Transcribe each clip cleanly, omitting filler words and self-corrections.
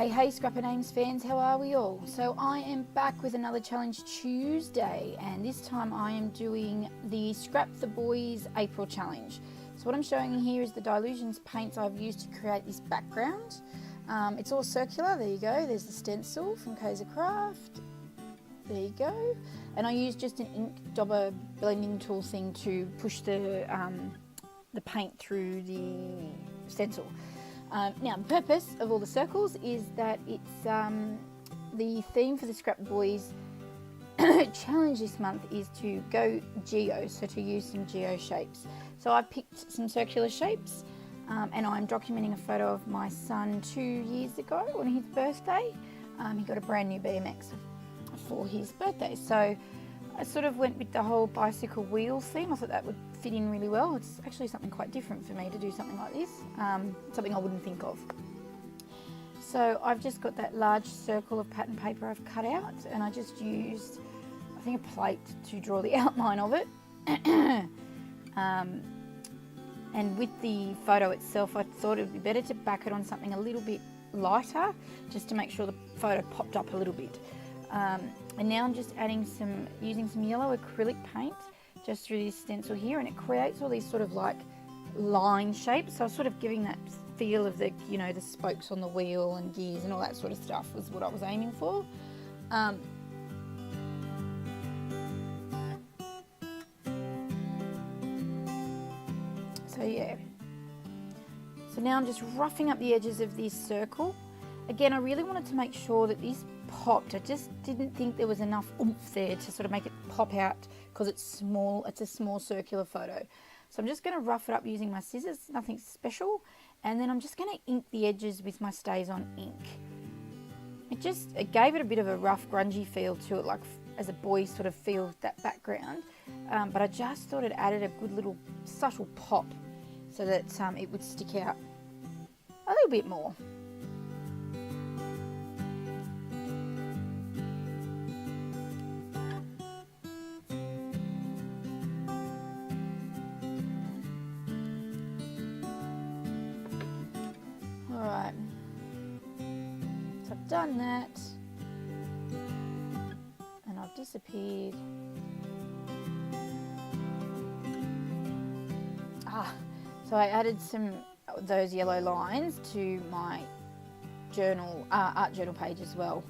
Hey Scrapper Names fans, how are we all? So I am back with another Challenge Tuesday, and this time I am doing the Scrap the Boys April Challenge. So what I'm showing you here is the Dylusions paints I've used to create this background. It's all circular, there you go, there's the stencil from Kaiser Craft, there you go. And I used just an ink dauber blending tool thing to push the paint through the stencil. Now, the purpose of all the circles is that it's the theme for the Scrap Boys challenge this month is to go geo, so to use some geo shapes. So I picked some circular shapes and I'm documenting a photo of my son 2 years ago on his birthday. He got a brand new BMX for his birthday, so I sort of went with the whole bicycle wheel theme. I thought that would fit in really well. It's actually something quite different for me to do something like this, something I wouldn't think of. So I've just got that large circle of pattern paper I've cut out, and I just used, I think, a plate to draw the outline of it. And with the photo itself, I thought it would be better to back it on something a little bit lighter, just to make sure the photo popped up a little bit. And now I'm just adding using some yellow acrylic paint just through this stencil here, and it creates all these sort of like line shapes. So I was sort of giving that feel of the, you know, the spokes on the wheel and gears and all that sort of stuff was what I was aiming for. So yeah. So now I'm just roughing up the edges of this circle. Again, I really wanted to make sure that this popped. I just didn't think there was enough oomph there to sort of make it pop out because it's small. It's a small circular photo. So I'm just going to rough it up using my scissors, nothing special. And then I'm just going to ink the edges with my StazOn ink. It gave it a bit of a rough, grungy feel to it, like as a boy sort of feels that background. But I just thought it added a good little subtle pop so that it would stick out a little bit more. Alright, so I've done that, and I've disappeared. So I added those yellow lines to my journal, art journal page as well,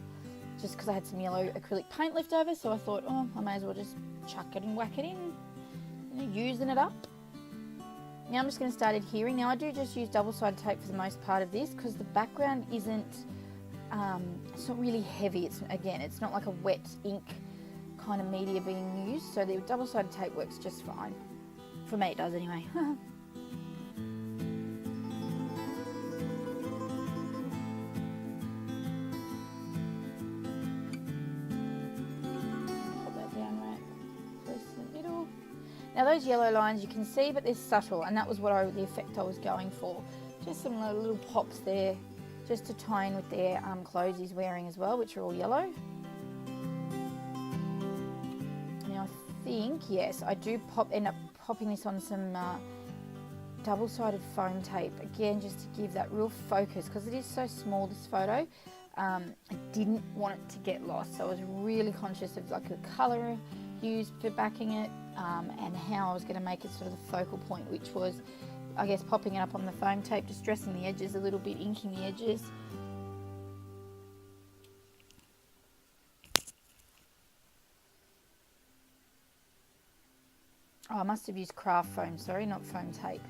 just because I had some yellow acrylic paint left over, so I thought, oh, I may as well just chuck it and whack it in, you know, using it up. Now I'm just going to start adhering. Now I do just use double-sided tape for the most part of this because the background isn't, it's not really heavy. It's not like a wet ink kind of media being used, so the double-sided tape works just fine. For me it does anyway. Now those yellow lines you can see, but they're subtle, and that was the effect I was going for. Just some little pops there, just to tie in with their clothes he's wearing as well, which are all yellow. Now I think, yes, I do end up popping this on some double-sided foam tape, again just to give that real focus, because it is so small, this photo. I didn't want it to get lost, so I was really conscious of like the colour used for backing it, and how I was going to make it sort of the focal point, which was, I guess, popping it up on the foam tape, just dressing the edges a little bit, inking the edges. Oh, I must have used craft foam, sorry, not foam tape.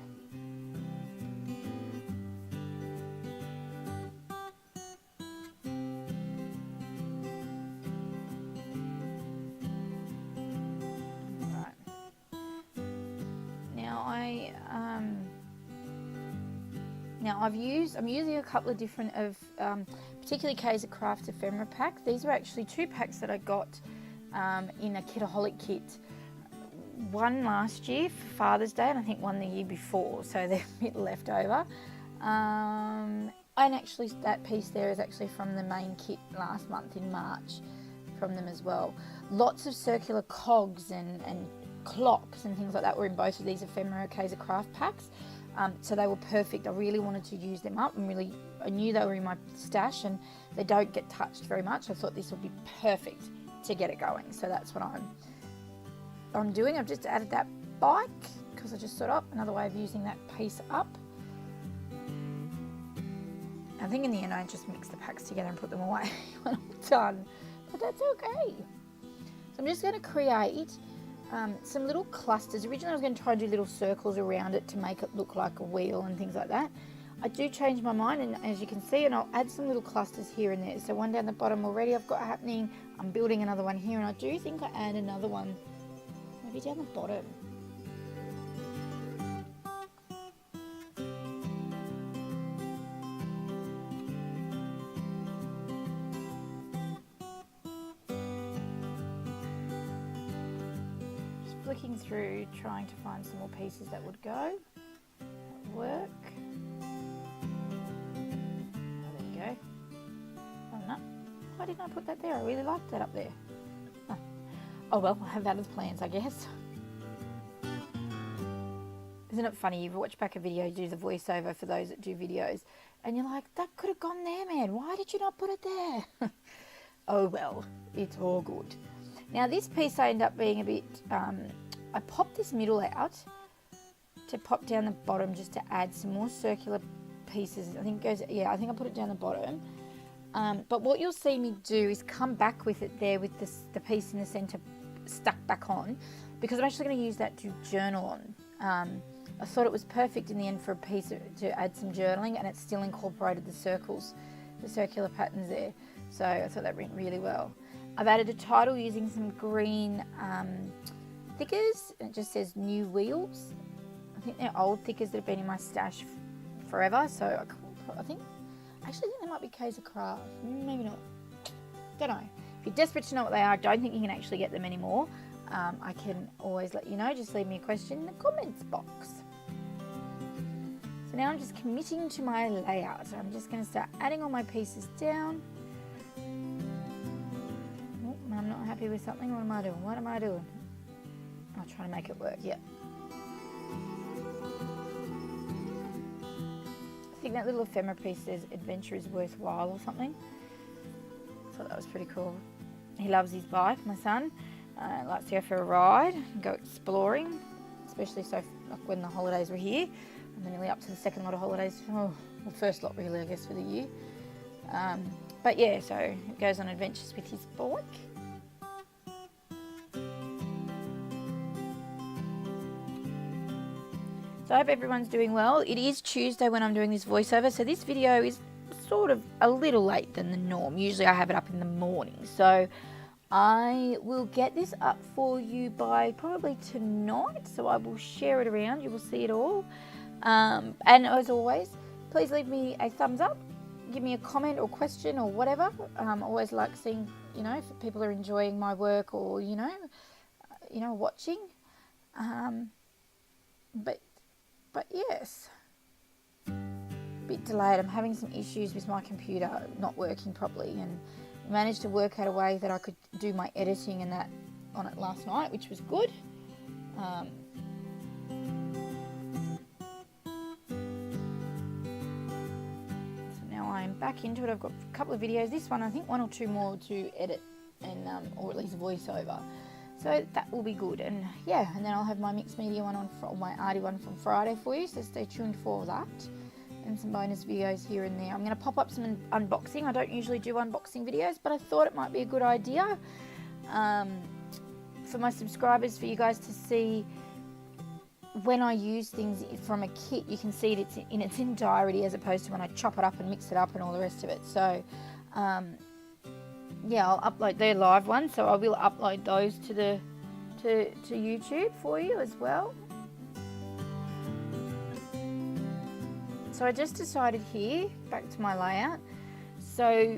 Now I'm using a couple of different particularly Kaiser Craft ephemera pack. These were actually 2 packs that I got in a Kitaholic kit. One last year for Father's Day, and I think one the year before, so they're a bit left over. And actually that piece there is actually from the main kit last month in March from them as well. Lots of circular cogs and clocks and things like that were in both of these ephemera Kaiser Craft packs. So they were perfect. I really wanted to use them up, and I knew they were in my stash and they don't get touched very much. I thought this would be perfect to get it going. So that's what I'm doing. I've just added that bike because I just thought, oh, another way of using that piece up. I think in the end I just mix the packs together and put them away when I'm done, but that's okay. So I'm just going to create some little clusters. Originally I was going to try and do little circles around it to make it look like a wheel and things like that. I do change my mind, and as you can see, and I'll add some little clusters here and there. So one down the bottom already I've got happening. I'm building another one here, and I do think I add another one maybe down the bottom. Just flicking through, trying to find some more pieces that would go. That work. Why didn't I put that there? I really liked that up there. Oh well, I have other plans, I guess. Isn't it funny? You watch back a video, you do the voiceover for those that do videos, and you're like, that could have gone there, man. Why did you not put it there? Oh well, it's all good. Now this piece I end up being a bit, I popped this middle out to pop down the bottom just to add some more circular pieces. I think it goes, yeah, I think I put it down the bottom. But what you'll see me do is come back with it there with the piece in the centre stuck back on, because I'm actually going to use that to journal on. I thought it was perfect in the end for a piece to add some journaling, and it still incorporated the circles, the circular patterns there. So I thought that went really well. I've added a title using some green thickers, and it just says New Wheels. I think they're old thickers that have been in my stash forever, so I think they might be Kaiser Craft. Maybe not. Don't know. If you're desperate to know what they are, I don't think you can actually get them anymore. I can always let you know. Just leave me a question in the comments box. So now I'm just committing to my layout. So I'm just going to start adding all my pieces down. Oh, I'm not happy with something. What am I doing? What am I doing? I'll try to make it work. Yeah. I think that little ephemera piece says adventure is worthwhile or something. I thought that was pretty cool. He loves his bike, my son. Likes to go for a ride and go exploring, especially so like when the holidays were here. And we're nearly up to the second lot of holidays. Oh, well, first lot really, I guess, for the year. But yeah, so he goes on adventures with his bike. So I hope everyone's doing well. It is Tuesday when I'm doing this voiceover, so this video is sort of a little late than the norm. Usually I have it up in the morning, so I will get this up for you by probably tonight, so I will share it around. You will see it all. And as always, please leave me a thumbs up, give me a comment or question or whatever. I always like seeing, if people are enjoying my work or, watching. But yes, a bit delayed. I'm having some issues with my computer not working properly, and managed to work out a way that I could do my editing and that on it last night, which was good. So now I'm back into it. I've got a couple of videos. This one, I think one or two more to edit and or at least voice over. So that will be good, and yeah, and then I'll have my mixed media one on, or my arty one from Friday for you, so stay tuned for that, and some bonus videos here and there. I'm going to pop up some unboxing. I don't usually do unboxing videos, but I thought it might be a good idea for my subscribers, for you guys to see when I use things from a kit. You can see it in its entirety, as opposed to when I chop it up and mix it up and all the rest of it. So yeah, I'll upload their live ones, so I will upload those to YouTube for you as well. So I just decided here, back to my layout, so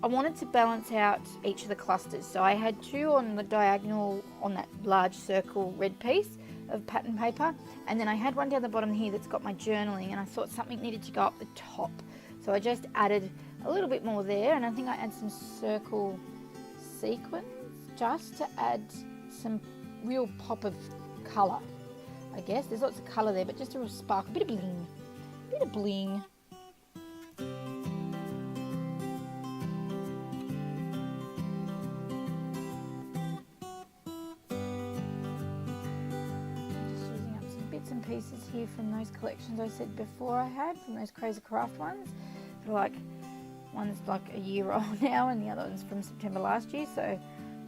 I wanted to balance out each of the clusters. So I had two on the diagonal on that large circle red piece of pattern paper, and then I had one down the bottom here that's got my journaling, and I thought something needed to go up the top. So I just added a little bit more there, and I think I add some circle sequins just to add some real pop of colour. I guess. There's lots of colour there, but just a real spark, a bit of bling. A bit of bling. Just using up some bits and pieces here from those collections I said before I had, from those Crazy Craft ones. They're like, one's like a year old now and the other one's from September last year, so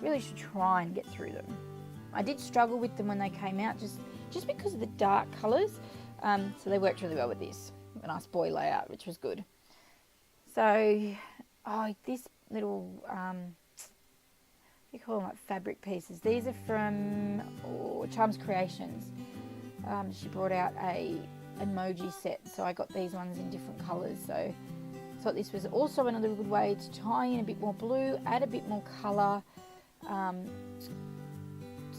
really should try and get through them. I did struggle with them when they came out just because of the dark colours, so they worked really well with this. A nice boy layout, which was good. So, this little, you call them like fabric pieces. These are from Charms Creations. She brought out a emoji set, so I got these ones in different colours. So I thought this was also another good way to tie in a bit more blue, add a bit more colour,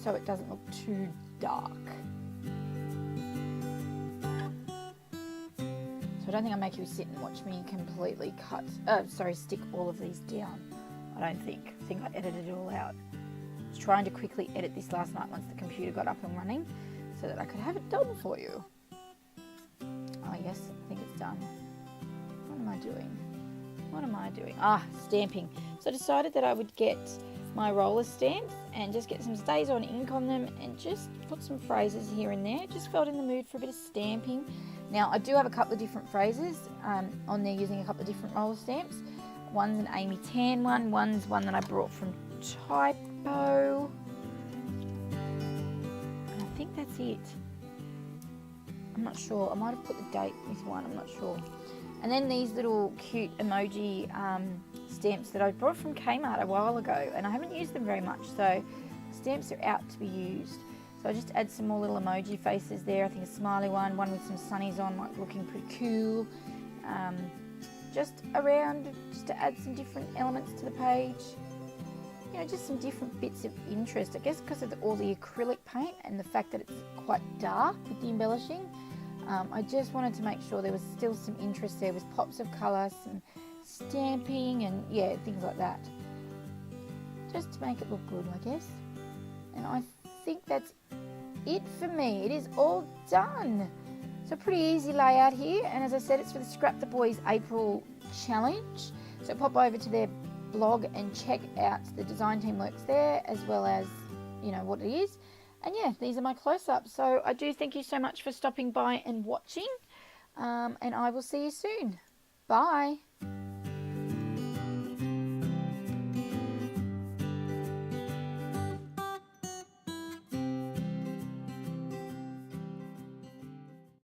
so it doesn't look too dark. So I don't think I'll make you sit and watch me completely stick all of these down. I think I edited it all out. I was trying to quickly edit this last night once the computer got up and running so that I could have it done for you. Oh yes, I think it's done. What am I doing? Stamping. So I decided that I would get my roller stamps and just get some StazOn ink on them and just put some phrases here and there. Just felt in the mood for a bit of stamping. Now I do have a couple of different phrases on there using a couple of different roller stamps. One's an Amy Tan one, one's one that I brought from Typo. And I think that's it. I'm not sure. I might have put the date with one, I'm not sure. And then these little cute emoji stamps that I brought from Kmart a while ago, and I haven't used them very much, so stamps are out to be used. So I just add some more little emoji faces there. I think a smiley one with some sunnies on, like looking pretty cool. Just to add some different elements to the page. You know, just some different bits of interest. I guess because of all the acrylic paint and the fact that it's quite dark with the embellishing. I just wanted to make sure there was still some interest there with pops of colour, some stamping and things like that. Just to make it look good, I guess. And I think that's it for me. It is all done. So pretty easy layout here, and as I said, it's for the Scrap the Boys April challenge. So pop over to their blog and check out the design team works there, as well as what it is. And these are my close-ups. So I do thank you so much for stopping by and watching, and I will see you soon. Bye.